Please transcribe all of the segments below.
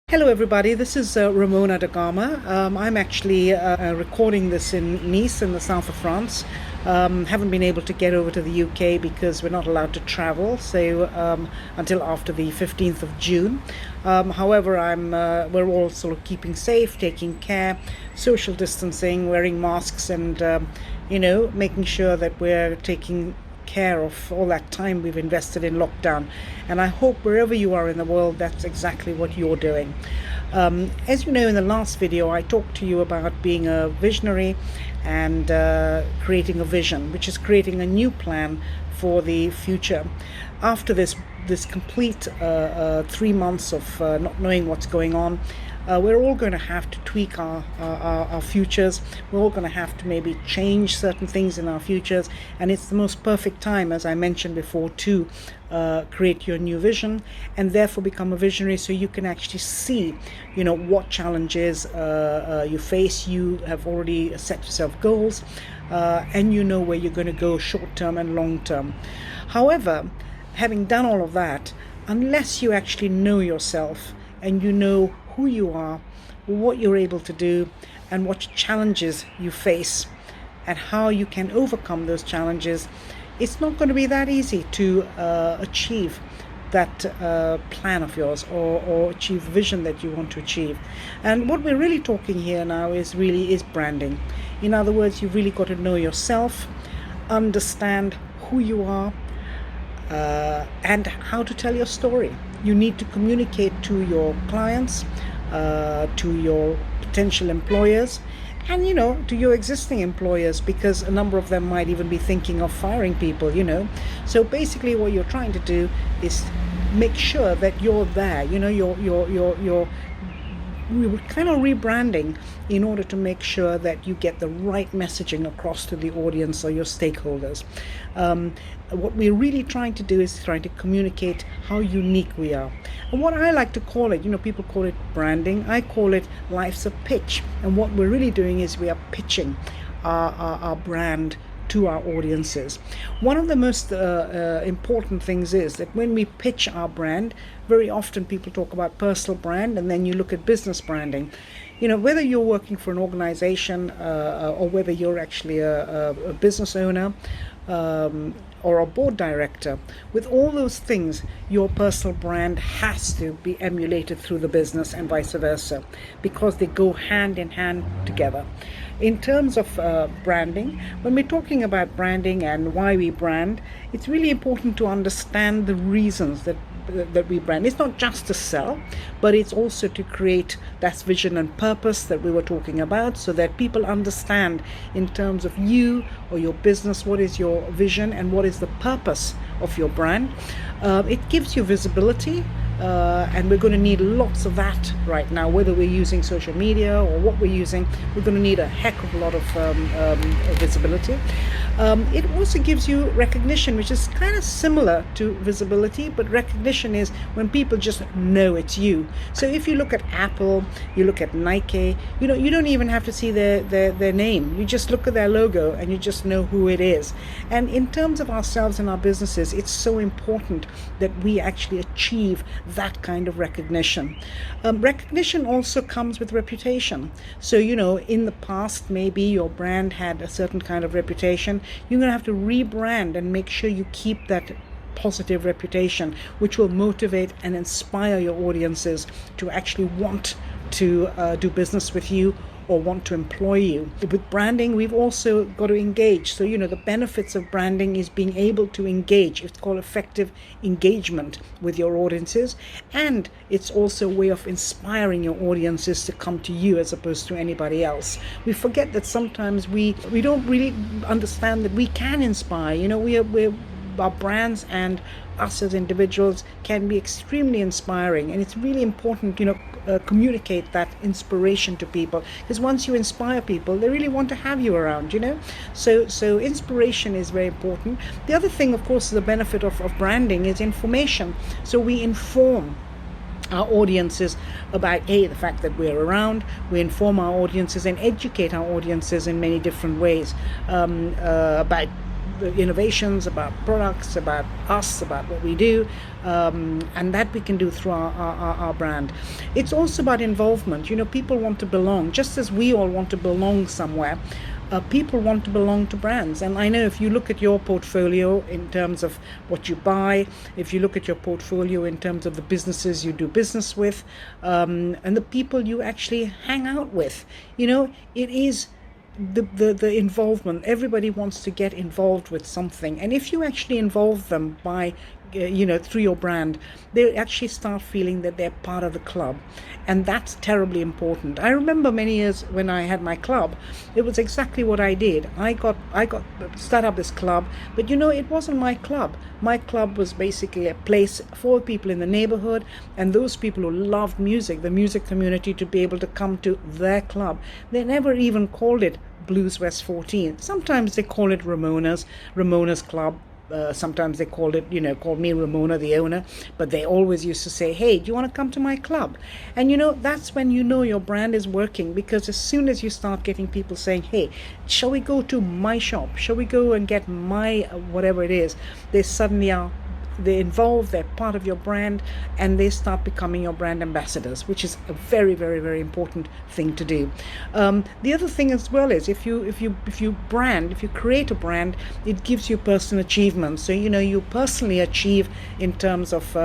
Hello, everybody. This is Ramona da Gama. I'm actually recording this in Nice in the south of France. Haven't been able to get over to the UK because we're not allowed to travel, so until after the 15th of June. However, we're all sort of keeping safe, taking care, social distancing, wearing masks, and making sure that we're taking care of all that time we've invested in lockdown. And I hope wherever you are in the world, that's exactly what you're doing. As you know, in the last video, I talked to you about being a visionary and creating a vision, which is creating a new plan for the future. After this complete 3 months of not knowing what's going on, we're all going to have to tweak our futures. We're all going to have to maybe change certain things in our futures. And it's the most perfect time, as I mentioned before, to create your new vision and therefore become a visionary, so you can actually see, what challenges you face. You have already set yourself goals and you know where you're going to go short term and long term. However, having done all of that, unless you actually know yourself and you know who you are, what you're able to do, and what challenges you face, and how you can overcome those challenges, it's not going to be that easy to achieve that plan of yours or achieve the vision that you want to achieve. And what we're really talking here now is branding. In other words, you've really got to know yourself, understand who you are, and how to tell your story. You need to communicate to your clients, to your potential employers, and to your existing employers, because a number of them might even be thinking of firing people. So basically what you're trying to do is make sure that you're there. We were kind of rebranding in order to make sure that you get the right messaging across to the audience or your stakeholders. What we're really trying to do is trying to communicate how unique we are. And what I like to call it, people call it branding, I call it life's a pitch. And what we're really doing is we are pitching our brand to our audiences. One of the most important things is that when we pitch our brand, very often people talk about personal brand, and then you look at business branding. Whether you're working for an organization or whether you're actually a business owner or a board director, with all those things, your personal brand has to be emulated through the business and vice versa, because they go hand in hand together. In terms of branding, when we're talking about branding and why we brand, it's really important to understand the reasons that we brand. It's not just to sell, but it's also to create that vision and purpose that we were talking about, so that people understand in terms of you or your business, what is your vision and what is the purpose of your brand. It gives you visibility. And we're going to need lots of that right now, whether we're using social media or what we're using. We're going to need a heck of a lot of visibility. It also gives you recognition, which is kind of similar to visibility, but recognition is when people just know it's you. So if you look at Apple, you look at Nike, you don't even have to see their name. You just look at their logo and you just know who it is. And in terms of ourselves and our businesses, it's so important that we actually achieve that kind of recognition. Recognition also comes with reputation. So, in the past, maybe your brand had a certain kind of reputation. You're going to have to rebrand and make sure you keep that positive reputation, which will motivate and inspire your audiences to actually want to do business with you or want to employ you. With branding, we've also got to engage. So, the benefits of branding is being able to engage. It's called effective engagement with your audiences. And it's also a way of inspiring your audiences to come to you as opposed to anybody else. We forget that sometimes we don't really understand that we can inspire. Our brands and us as individuals can be extremely inspiring, and it's really important communicate that inspiration to people, because once you inspire people, they really want to have you around. So inspiration is very important. The other thing, of course, the benefit of branding is information. So we inform our audiences about the fact that we're around. We inform our audiences and educate our audiences in many different ways about the innovations, about products, about us, about what we do, and that we can do through our brand. It's also about involvement. People want to belong, just as we all want to belong somewhere. People want to belong to brands. And I know if you look at your portfolio in terms of what you buy, if you look at your portfolio in terms of the businesses you do business with, and the people you actually hang out with, it is the involvement. Everybody wants to get involved with something, and if you actually involve them by through your brand, they actually start feeling that they're part of the club, and that's terribly important. I remember many years when I had my club, it was exactly what I did. I got start up this club, but it wasn't my club. My club was basically a place for people in the neighborhood and those people who loved music, the music community, to be able to come to their club. They never even called it Blues West 14. Sometimes they call it Ramona's Club. Sometimes they called me Ramona, the owner, but they always used to say, hey, do you want to come to my club? And that's when your brand is working, because as soon as you start getting people saying, hey, shall we go to my shop? Shall we go and get my whatever it is? They suddenly are. They're involved, they're part of your brand, and they start becoming your brand ambassadors, which is a very, very, very important thing to do. The other thing as well is if you create a brand, it gives you personal achievements. So you personally achieve in terms of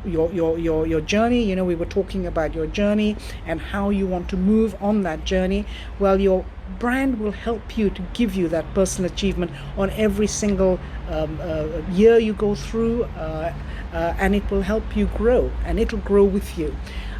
your journey. We were talking about your journey and how you want to move on that journey. Well, your brand will help you to give you that personal achievement on every single year you go through, and it will help you grow, and it'll grow with you.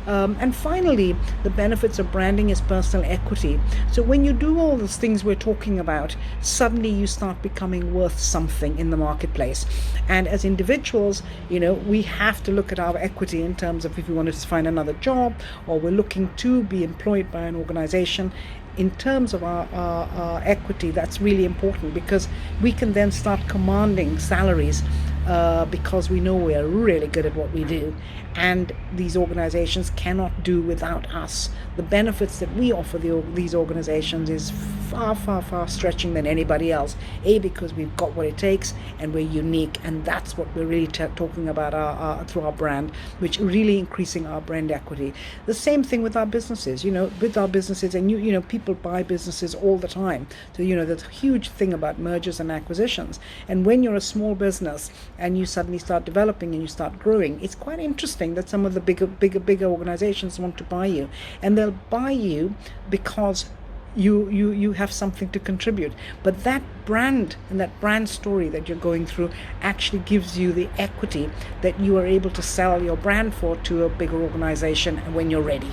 And finally, the benefits of branding is personal equity. So when you do all those things we're talking about, suddenly you start becoming worth something in the marketplace. And as individuals, we have to look at our equity in terms of if we want to find another job, or we're looking to be employed by an organization. In terms of our equity, that's really important, because we can then start commanding salaries because we know we are really good at what we do, and these organizations cannot do without us. The benefits that we offer these organizations is far, far, far stretching than anybody else. Because we've got what it takes and we're unique, and that's what we're really talking about through our brand, which really increasing our brand equity. The same thing with our businesses. With our businesses, and people buy businesses all the time. So there's a huge thing about mergers and acquisitions. And when you're a small business and you suddenly start developing and you start growing, it's quite interesting that some of the bigger organizations want to buy you, and they'll buy you because you have something to contribute. But that brand and that brand story that you're going through actually gives you the equity that you are able to sell your brand for to a bigger organization when you're ready.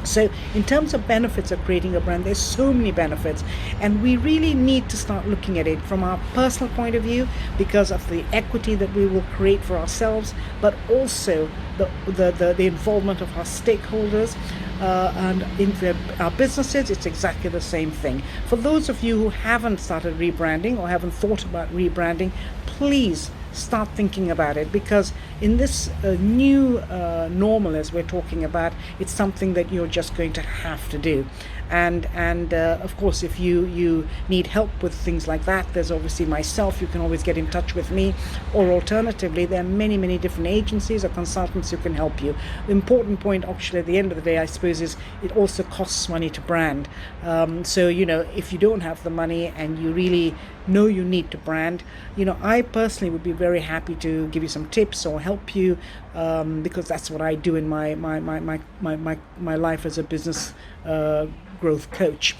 So in terms of benefits of creating a brand, there's so many benefits, and we really need to start looking at it from our personal point of view, because of the equity that we will create for ourselves, but also the involvement of our stakeholders, and in our businesses. It's exactly the same thing. For those of you who haven't started rebranding or haven't thought about rebranding, please start thinking about it, because in this new normal, as we're talking about, it's something that you're just going to have to do. And of course, if you need help with things like that, there's obviously myself. You can always get in touch with me, or alternatively, there are many different agencies or consultants who can help you. The important point, actually, at the end of the day, I suppose, is it also costs money to brand. So if you don't have the money and you really know you need to brand, I personally would be very happy to give you some tips or help you, because that's what I do in my life as a business growth coach.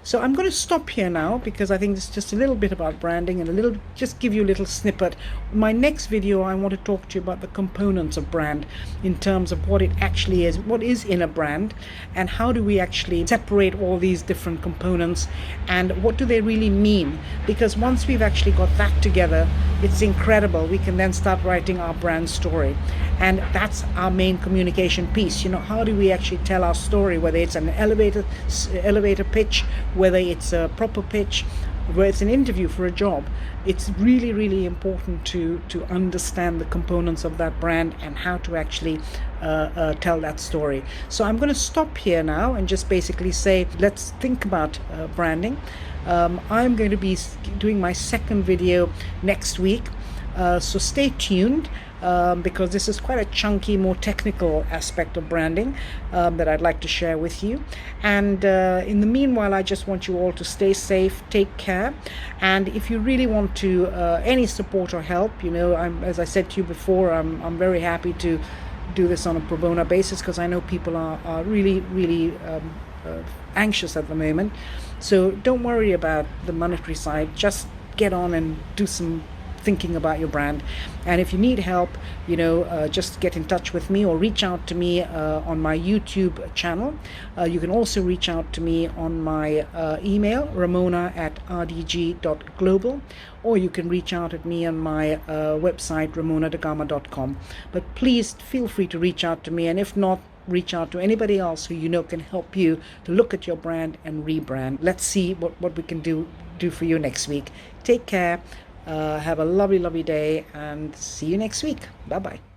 So I'm going to stop here now, because I think it's just a little bit about branding and just give you a little snippet. My next video, I want to talk to you about the components of brand in terms of what it actually is, what is in a brand, and how do we actually separate all these different components, and what do they really mean? Because once we've actually got that together, it's incredible. We can then start writing our brand story, and that's our main communication piece. How do we actually tell our story, whether it's an elevator pitch, whether it's a proper pitch, whether it's an interview for a job. It's really, really important to understand the components of that brand and how to actually tell that story. So I'm going to stop here now and just basically say, let's think about branding. I'm going to be doing my second video next week, so stay tuned. Because this is quite a chunky, more technical aspect of branding that I'd like to share with you. And in the meanwhile, I just want you all to stay safe, take care. And if you really want to any support or help, as I said to you before, I'm very happy to do this on a pro bono basis, because I know people are really, really anxious at the moment. So don't worry about the monetary side. Just get on and do some thinking about your brand. And if you need help, just get in touch with me or reach out to me on my YouTube channel. You can also reach out to me on my email, ramona@rdg.global, or you can reach out at me on my website, ramonadagama.com. But please feel free to reach out to me, and if not, reach out to anybody else who can help you to look at your brand and rebrand. Let's see what we can do for you next week. Take care. Have a lovely, lovely day, and see you next week. Bye-bye.